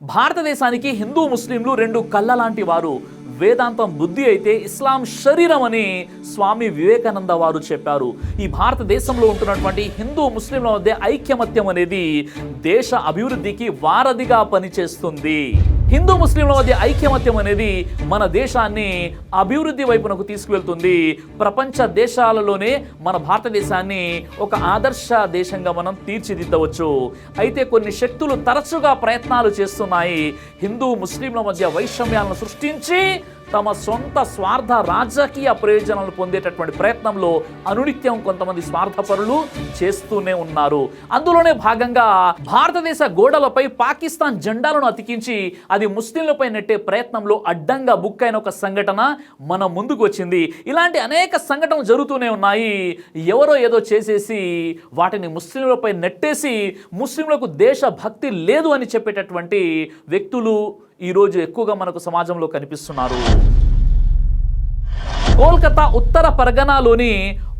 భారతదేశానికి హిందూ ముస్లింలు రెండు కళ్ళ లాంటి వారు. వేదాంతం బుద్ధి అయితే ఇస్లాం శరీరం అని స్వామి వివేకానంద వారు చెప్పారు. ఈ భారతదేశంలో ఉంటున్నటువంటి హిందూ ముస్లింల మధ్య ఐక్యమత్యం అనేది దేశ అభివృద్ధికి వారధిగా పనిచేస్తుంది. హిందూ ముస్లింల మధ్య ఐక్యమత్యం అనేది మన దేశాన్ని అభివృద్ధి వైపునకు తీసుకువెళ్తుంది. ప్రపంచ దేశాలలోనే మన భారతదేశాన్ని ఒక ఆదర్శ దేశంగా మనం తీర్చిదిద్దవచ్చు. అయితే కొన్ని శక్తులు తరచుగా ప్రయత్నాలు చేస్తున్నాయి హిందూ ముస్లింల మధ్య వైషమ్యాలను సృష్టించి తమ సొంత స్వార్థ రాజకీయ ప్రయోజనాలు పొందేటటువంటి ప్రయత్నంలో అనునిత్యం కొంతమంది స్వార్థపరులు చేస్తూనే ఉన్నారు. అందులోనే భాగంగా భారతదేశ గోడలపై పాకిస్తాన్ జెండాలను అతికించి అది ముస్లింలపై నెట్టే ప్రయత్నంలో అడ్డంగా బుక్ అయిన ఒక సంఘటన మన ముందుకు వచ్చింది. ఇలాంటి అనేక సంఘటనలు జరుగుతూనే ఉన్నాయి. ఎవరో ఏదో చేసేసి వాటిని ముస్లింలపై నెట్టేసి ముస్లింలకు దేశభక్తి లేదు అని చెప్పేటటువంటి వ్యక్తులు ఈరోజు ఎక్కువగా మనకు సమాజంలో కనిపిస్తున్నారు. కోల్కతా ఉత్తర పరగనాలోని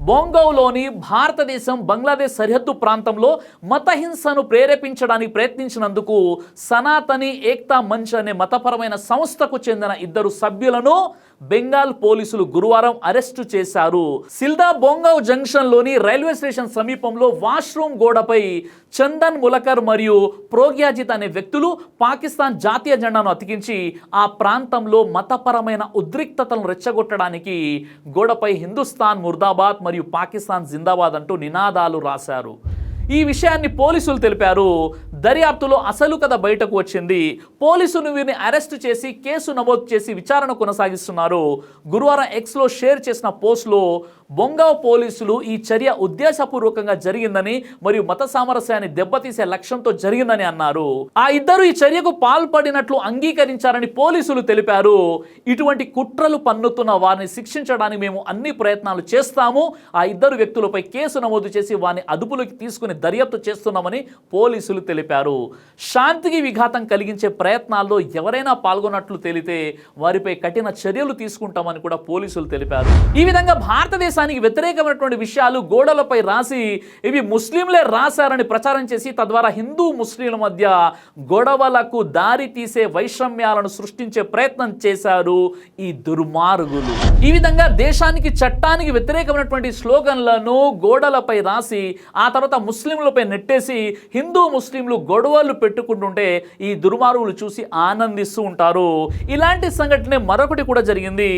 బొంగౌలోని భారతదేశం బంగ్లాదేశ్ సరిహద్దు ప్రాంతంలో మతహింసను ప్రేరేపించడానికి ప్రయత్నించినందుకు సనాతని ఏక్తా మంచ్ అనే మతపరమైన సంస్థకు చెందిన 2 సభ్యులను బెంగాల్ పోలీసులు గురువారం అరెస్టు చేశారు. సిల్దా బొంగౌ జంక్షన్లోని రైల్వే స్టేషన్ సమీపంలో వాష్రూమ్ గోడపై చందన్ ములకర్ మరియు ప్రోగ్యాజిత్ అనే వ్యక్తులు పాకిస్తాన్ జాతీయ జెండాను అతికించి ఆ ప్రాంతంలో మతపరమైన ఉద్రిక్తతలను రెచ్చగొట్టడానికి గోడపై హిందుస్థాన్ ముర్దాబాద్ మరియు పాకిస్తాన్ జిందాబాద్ అంటూ నినాదాలు రాశారు. ఈ విషయాన్ని పోలీసులు తెలిపారు. దర్యాప్తులో అసలు కథ బయటకు వచ్చింది. పోలీసులు వీరిని అరెస్టు చేసి కేసు నమోదు చేసి విచారణ కొనసాగిస్తున్నారు. గురువారం ఎక్స్లో షేర్ చేసిన పోస్టులో బొంగౌ పోలీసులు ఈ చర్య ఉద్దేశపూర్వకంగా జరిగిందని మరియు మత సామరస్యాన్ని దెబ్బతీసే లక్ష్యంతో జరిగిందని అన్నారు. ఆ 2 ఈ చర్యకు పాల్పడినట్లు అంగీకరించారని పోలీసులు తెలిపారు. ఇటువంటి కుట్రలు పన్నుతున్న వారిని శిక్షించడానికి మేము అన్ని ప్రయత్నాలు చేస్తాము. ఆ 2 వ్యక్తులపై కేసు నమోదు చేసి వారిని అదుపులోకి తీసుకుని దర్యాప్తు చేస్తున్నామని పోలీసులు తెలిపారు. శాంతికి విఘాతం కలిగించే ప్రయత్నాల్లో ఎవరైనా పాల్గొన్నట్లు తేలితే వారిపై కఠిన చర్యలు తీసుకుంటామని కూడా పోలీసులు తెలిపారు. ఈ విధంగా భారతదేశానికి వ్యతిరేకమైనటువంటి విషయాలు గోడలపై రాసి ఇవి ముస్లింలే రాశారని ప్రచారం చేసి తద్వారా హిందూ ముస్లింల మధ్య గొడవలకు దారి తీసే వైషమ్యాలను సృష్టించే ప్రయత్నం చేశారు ఈ దుర్మార్గులు. ఈ విధంగా దేశానికి చట్టానికి వ్యతిరేకమైనటువంటి స్లోగన్లను గోడలపై రాసి ఆ తర్వాత ముస్లింలపై నెట్టేసి హిందూ ముస్లింలు గొడవలు పెట్టుకుంటుంటే ఈ దుర్మార్గులు చూసి ఆనందిస్తూ ఉంటారు. ఇలాంటి సంఘటన మరొకటి కూడా జరిగింది.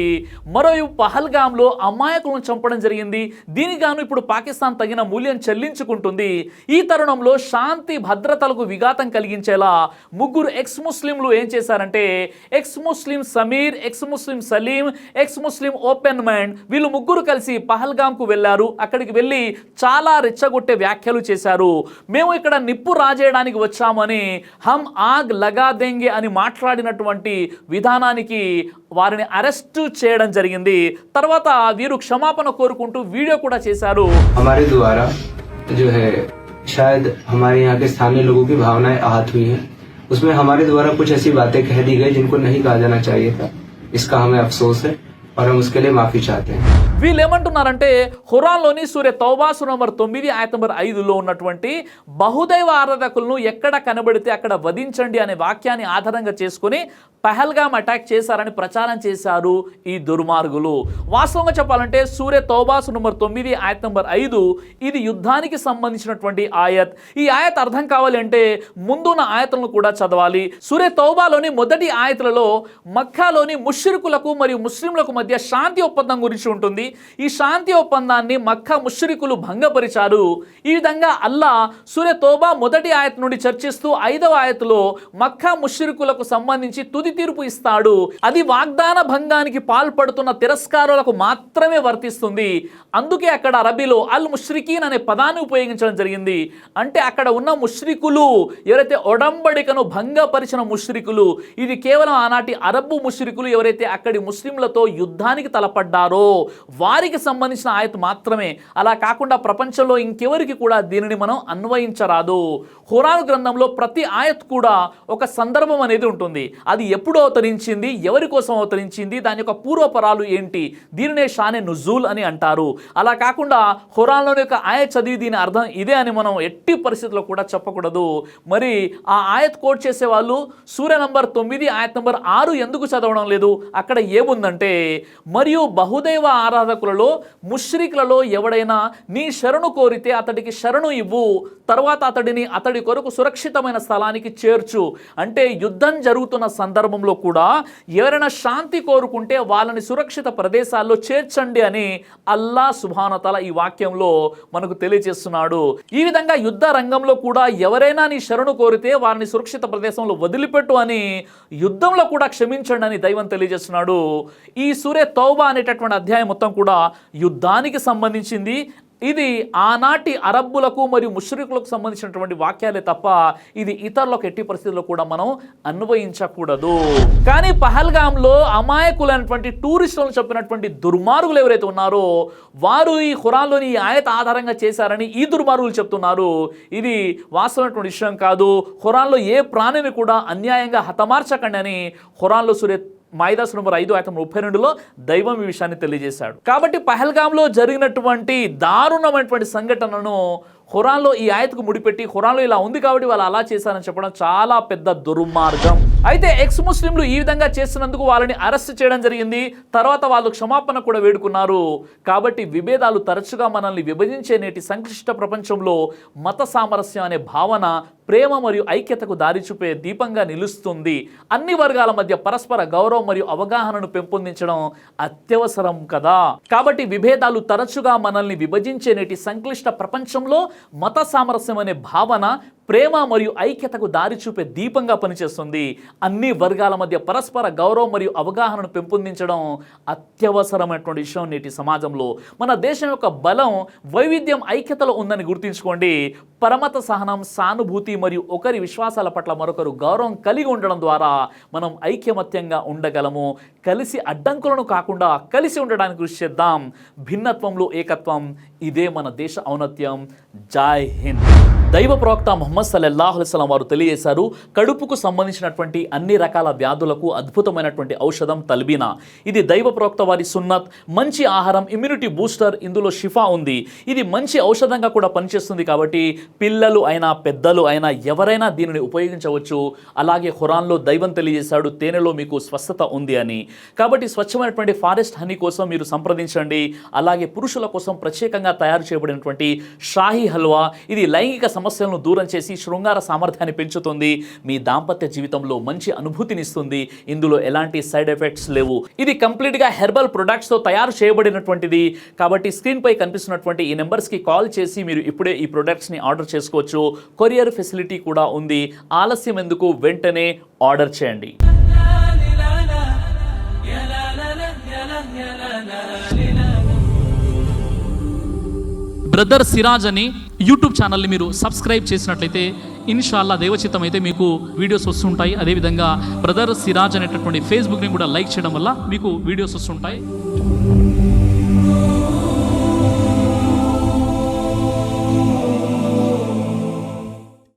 మరోవైపు పహల్గామ్లో అమాయకులను చంపడం జరిగింది. దీనికి గాను ఇప్పుడు పాకిస్తాన్ తగిన మూల్యం చెల్లించుకుంటుంది. ఈ తరుణంలో శాంతి భద్రతలకు విఘాతం కలిగించేలా 3 ఎక్స్ ముస్లింలు ఏం చేశారంటే ఎక్స్ ముస్లిం సమీర్, ఎక్స్ ముస్లిం సలీం, ఎక్స్ ముస్లిం ఓపెన్ మైండ్ వీళ్ళు 3 కలిసి పహల్గామ్కు వెళ్ళారు. అక్కడికి వెళ్ళి చాలా రెచ్చగొట్టే వ్యాఖ్యలు చేశారు. మేము ఇక్కడ నిప్పు రాజేయడానికి వచ్చామని హమ్ ఆగ్ లగా దేంగే అని మాట్లాడినటువంటి విధానానికి వారిని అరెస్టు చేయడం జరిగింది. తర్వాత వీరు క్షమాపణ కోరుకుంటూ వీడియో కూడా చేశారు. हमारे द्वारा जो है शायद हमारे यहाँ के स्थानीय लोगों की भावनाएं आहत हुई हैं। उसमें हमारे द्वारा कुछ ऐसी बातें कह दी गई जिनको नहीं कहा जाना चाहिए था। इसका हमें अफसोस है और हम उसके लिए माफी चाहते हैं. వీళ్ళు ఏమంటున్నారంటే ఖురాన్లోని సూరే తౌబా సూర నంబర్ 9 ఆయత నంబర్ 5లో ఉన్నటువంటి బహుదైవ ఆరాధకులను ఎక్కడ కనబడితే అక్కడ వధించండి అనే వాక్యాన్ని ఆధారంగా చేసుకుని పహల్గామ్ అటాక్ చేశారని ప్రచారం చేశారు ఈ దుర్మార్గులు. వాస్తవంగా చెప్పాలంటే సూరే తౌబా సూర నంబర్ 9 ఆయత నంబర్ 5 ఇది యుద్ధానికి సంబంధించినటువంటి ఆయత్. ఈ ఆయత్ అర్థం కావాలి అంటే ముందున్న ఆయతులను కూడా చదవాలి. సూరే తౌబాలోని మొదటి ఆయతులలో మక్కాలోని ముష్రికులకు మరియు ముస్లింలకు మధ్య శాంతి ఒప్పందం గురించి ఉంటుంది. ఈ శాంతి ఒప్పందాన్ని మక్కా ముష్రికులు భంగపరిచారు. ఈ విధంగా అల్లా సూరే తౌబా మొదటి ఆయత్ నుండి చర్చిస్తూ 5వ ఆయతులో మక్కా ముష్రికులకు సంబంధించి తుది తీర్పు ఇస్తాడు. అది వాగ్దాన భంగానికి పాల్పడుతున్న తిరస్కారులకు మాత్రమే వర్తిస్తుంది. అందుకే అక్కడ అరబీలో అల్ ముష్రికీన్ అనే పదాన్ని ఉపయోగించడం జరిగింది. అంటే అక్కడ ఉన్న ముష్రికులు ఎవరైతే ఒడంబడికను భంగపరిచిన ముష్రికులు, ఇది కేవలం ఆనాటి అరబ్బు ముష్రికులు ఎవరైతే అక్కడి ముస్లింలతో యుద్ధ యుద్ధానికి తలపడ్డారో వారికి సంబంధించిన ఆయత్ మాత్రమే. అలా కాకుండా ప్రపంచంలో ఇంకెవరికి కూడా దీనిని మనం అన్వయించరాదు. ఖురాన్ గ్రంథంలో ప్రతి ఆయత్ కూడా ఒక సందర్భం అనేది ఉంటుంది. అది ఎప్పుడు అవతరించింది, ఎవరి కోసం అవతరించింది, దాని యొక్క పూర్వపరాలు ఏంటి, దీనినే షానే నుజూల్ అని అంటారు. అలా కాకుండా ఖురాన్లోని యొక్క ఆయత్ చదివి దీని అర్థం ఇదే అని మనం ఎట్టి పరిస్థితుల్లో కూడా చెప్పకూడదు. మరి ఆ ఆయత్ కోట్ చేసే వాళ్ళు సూర నంబర్ 9 ఆయత్ నంబర్ 6 ఎందుకు చదవడం లేదు? అక్కడ ఏముందంటే, మరియు బహుదైవ ఆరాధకులలో ముష్రికులలో ఎవడైనా నీ శరణు కోరితే అతడికి శరణు ఇవ్వు, తర్వాత అతడిని అతడి కొరకు సురక్షితమైన స్థలానికి చేర్చు. అంటే యుద్ధం జరుగుతున్న సందర్భంలో కూడా ఎవరైనా శాంతి కోరుకుంటే వాళ్ళని సురక్షిత ప్రదేశాల్లో చేర్చండి అని అల్లా సుబ్హానహు వ తఆలా ఈ వాక్యంలో మనకు తెలియజేస్తున్నాడు. ఈ విధంగా యుద్ధ రంగంలో కూడా ఎవరైనా నీ శరణు కోరితే వారిని సురక్షిత ప్రదేశంలో వదిలిపెట్టు అని, యుద్ధంలో కూడా క్షమించండి అని దైవం తెలియజేస్తున్నాడు. ఈ సూరే తౌబా అనేటటువంటి అధ్యాయం మొత్తం కూడా యుద్ధానికి సంబంధించింది. ఇది ఆనాటి అరబ్బులకు మరియు ముష్రికులకు సంబంధించినటువంటి వాక్యాలే తప్ప ఇది ఇతరులకు ఎట్టి పరిస్థితుల్లో కూడా మనం అన్వయించకూడదు. కానీ పహల్గామ్లో అమాయకులైనటువంటి టూరిస్టులను చెప్పినటువంటి దుర్మార్గులు ఎవరైతే ఉన్నారో వారు ఈ ఖురాన్లోని ఈ ఆయత్ ఆధారంగా చేశారని ఈ దుర్మార్గులు చెప్తున్నారు. ఇది వాస్తవమైనటువంటి విషయం కాదు. ఖురాన్లో ఏ ప్రాణిని కూడా అన్యాయంగా హతమార్చకండి అని ఖురాన్లో సూరే మాయిదా నంబర్ 5 ఆయత 32లో దైవం ఈ విషయాన్ని తెలియజేశాడు. కాబట్టి పహల్గామ్లో జరిగినటువంటి దారుణమైనటువంటి సంఘటనను ఖురాన్లో ఈ ఆయతకు ముడిపెట్టి ఖురాన్లో ఇలా ఉంది కాబట్టి వాళ్ళు అలా చేశారని చెప్పడం చాలా పెద్ద దుర్మార్గం. అయితే ఎక్స్ ముస్లింలు ఈ విధంగా చేసినందుకు వాళ్ళని అరెస్ట్ చేయడం జరిగింది. తర్వాత వాళ్ళు క్షమాపణ కూడా వేడుకున్నారు. కాబట్టి విభేదాలు తరచుగా మనల్ని విభజించే నేటి సంక్లిష్ట ప్రపంచంలో మత సామరస్యం అనే భావన ప్రేమ మరియు ఐక్యతకు దారి చూపే దీపంగా నిలుస్తుంది. అన్ని వర్గాల మధ్య పరస్పర గౌరవం మరియు అవగాహనను పెంపొందించడం అత్యవసరం కదా. కాబట్టి విభేదాలు తరచుగా మనల్ని విభజించే నేటి సంక్లిష్ట ప్రపంచంలో మత సామరస్యం అనే భావన ప్రేమ మరియు ఐక్యతకు దారి చూపే దీపంగా పనిచేస్తుంది. అన్ని వర్గాల మధ్య పరస్పర గౌరవం మరియు అవగాహనను పెంపొందించడం అత్యవసరమైనటువంటి విషయం నేటి సమాజంలో. మన దేశం యొక్క బలం వైవిధ్యం ఐక్యతలో ఉందని గుర్తుంచుకోండి. పరమత సహనం, సానుభూతి మరియు ఒకరి విశ్వాసాల పట్ల మరొకరు గౌరవం కలిగి ఉండడం ద్వారా మనం ఐక్యమత్యంగా ఉండగలము. కలిసి అడ్డంకులను కాకుండా కలిసి ఉండడానికి కృషి చేద్దాం. భిన్నత్వంలో ఏకత్వం, ఇదే మన దేశ ఔన్నత్యం. జై హింద్. దైవ ప్రవక్త ముహమ్మద్ సల్లల్లాహు అలైహి వసల్లం వారు తెలియజేశారు, కడుపుకు సంబంధించినటువంటి అన్ని రకాల వ్యాధులకు అద్భుతమైనటువంటి ఔషధం తల్బీనా. ఇది దైవ ప్రవక్త వారి సున్నత్. మంచి ఆహారం, ఇమ్యూనిటీ బూస్టర్, ఇందులో షిఫా ఉంది. ఇది మంచి ఔషధంగా కూడా పనిచేస్తుంది. కాబట్టి పిల్లలు అయినా పెద్దలు అయినా ఎవరైనా దీనిని ఉపయోగించవచ్చు. అలాగే ఖురాన్లో దైవం తెలియజేశాడు, తేనెలో మీకు స్వస్థత ఉంది అని. కాబట్టి స్వచ్ఛమైనటువంటి ఫారెస్ట్ హనీ కోసం మీరు సంప్రదించండి. అలాగే పురుషుల కోసం ప్రత్యేకంగా తయారు చేయబడినటువంటి షాహీ హల్వా, ఇది లైంగిక సమస్యలను దూరం చేసి శృంగార సామర్థ్యాన్ని పెంచుతుంది. మీ దాంపత్య జీవితంలో మంచి అనుభూతినిస్తుంది. ఇందులో ఎలాంటి సైడ్ ఎఫెక్ట్స్ లేవు. ఇది కంప్లీట్గా హెర్బల్ ప్రొడక్ట్స్తో తయారు చేయబడినటువంటిది. కాబట్టి స్క్రీన్పై కనిపిస్తున్నటువంటి ఈ నెంబర్స్కి కాల్ చేసి మీరు ఇప్పుడే ఈ ప్రొడక్ట్స్ని ఆర్డర్ చేసుకోవచ్చు. కొరియర్ ఫెసిలిటీ కూడా ఉంది. ఆలస్యం ఎందుకు, వెంటనే ఆర్డర్ చేయండి. బ్రదర్ సిరాజ్ అని యూట్యూబ్ ఛానల్ని మీరు సబ్స్క్రైబ్ చేసినట్లయితే ఇన్షాల్లా దైవచిత్తం అయితే మీకు వీడియోస్ వస్తుంటాయి. అదేవిధంగా బ్రదర్ సిరాజ్ అనేటటువంటి ఫేస్బుక్ని కూడా లైక్ చేయడం వల్ల మీకు వీడియోస్ వస్తుంటాయి.